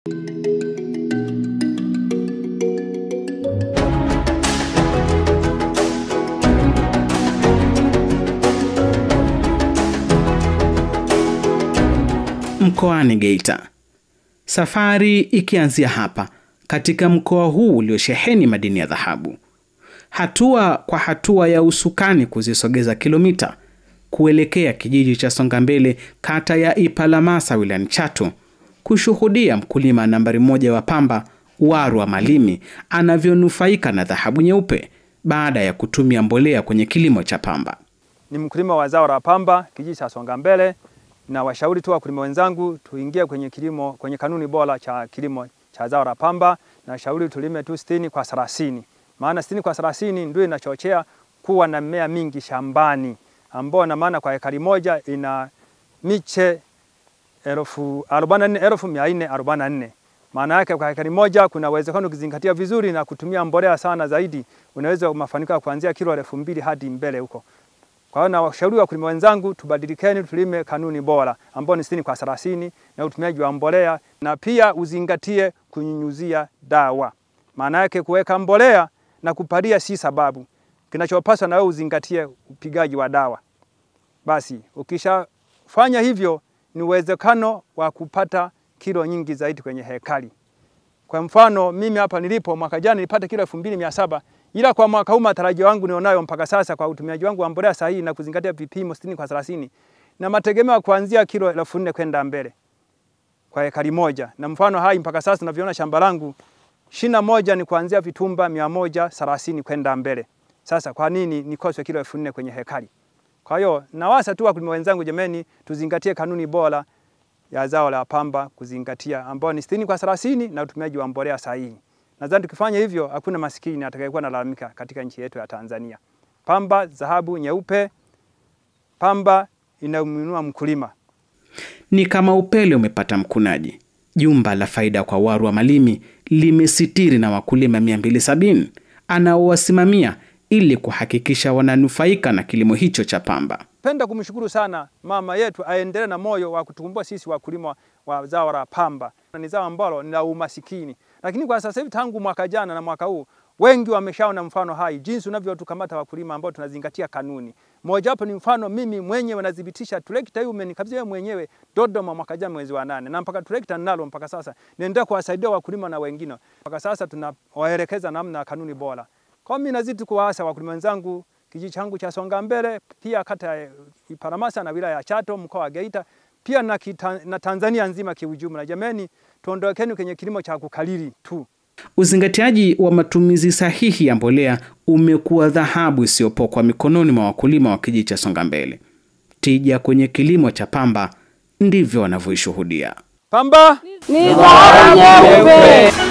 Mkoani Geita. Safari ikianzia hapa katika mkoa huu uliosheheni madini ya dhahabu. Hatua kwa hatua ya usukani kuzisogeza kilomita kuelekea kijiji cha Songambele, kata ya Ipalamasa, wilayani Chato, kushuhudia mkulima nambari 1 wa pamba Warwa Malimi anavyonufaika na dhahabu nyeupe baada ya kutumia mbolea kwenye kilimo cha pamba. Ni mkulima wa zao la pamba kijiji cha Songambele, na washauri tu wakulima wenzangu tuingie kwenye kilimo, kwenye kanuni bora cha kilimo cha zao la pamba, na shauri tulime tu 60 kwa 30. Maana 60 kwa 30 ndio inachochea kuwa na mimea mingi shambani, ambao na maana kwa ekari moja ina miche 44,444. Maana yake kwa ekari moja kuna uwezekano ukizingatia vizuri na kutumia mbolea sana zaidi, unaweza mafanikio kuanzia kilo 2,000 hadi mbele huko. Kwa hiyo na washauri wakulima wenzangu tubadilikeni, tulime kanuni bora ambao ni 60 kwa 30 na utumiaji wa mbolea, na pia uzingatie kunyunyuzia dawa. Maana yake kuweka mbolea na kupalia si sababu. Kinachopaswa na wewe uzingatie upigaji wa dawa. Basi ukishafanya hivyo ni uwezekano wa kupata kilo nyingi zaidi kwenye hekari. Kwa mfano mimi hapa nilipo mwaka jana nilipata kilo 2,700, ila kwa mwaka huu matarajio yangu nionayo mpaka sasa kwa utumiaji wangu wa mbolea sahihi na kuzingatia vipimo 60 kwa 30 na mategemeo kuanzia kilo 4,000 kwenda mbele kwa ekari moja. Na mfano hai mpaka sasa tunavyoona shamba langu shina moja ni kuanzia vitumba 130 kwenda mbele. Sasa kwa nini nikose kilo 4,000 kwenye hekari? Kwa hiyo nawasa tu wakulima wenzangu, jameni, tuzingatie kanuni bora ya zao la pamba, kuzingatia ambao ni 60 kwa 30 na utumiaji wa mbolea sahihi. Nadhani tukifanya hivyo hakuna maskini atakayekuwa analalamika katika nchi yetu ya Tanzania. Pamba, dhahabu nyeupe, pamba inamuinua mkulima. Ni kama upele umepata mkunaji. Jumba la faida kwa Warwa Malimi limesitiri na wakulima 270 anaowasimamia ili kuhakikisha wananufaika na kilimo hicho cha pamba. Penda kumshukuru sana mama yetu, aendelee na moyo wa kutukumbua sisi wakulima wa zao la pamba. Ni zao ambalo ni la umasikini. Lakini kwa sasa hivi tangu mwaka jana na mwaka huu wengi wameshaona mfano hai jinsi unavyotukamata wakulima ambao tunazingatia kanuni. Moja hapo ni mfano mimi mwenyewe nadhibitisha trekta hiyo umenikabidhi mwenyewe Dodoma mwaka jana mwezi wa 8, na mpaka trekta nalo mpaka sasa naendelea kuwasaidia wakulima na wengine. Mpaka sasa tunawaelekeza namna kanuni bora. Kwa mimi nazidi kuwaasa wakulima wenzangu kijiji changu cha Songambele, pia kata ya Ipalamasa na wilaya ya Chato mkoa wa Geita, pia na Tanzania nzima kiujumla. Jameni, tuondokeni kwenye kilimo cha kukalili tu. Uzingatiaji wa matumizi sahihi ya mbolea umekuwa dhahabu isiyopokwa mikononi mwa wakulima wa kijiji cha Songambele. Tija kwenye kilimo cha pamba ndivyo wanavyoishuhudia. Pamba ni dhahabu nyeupe.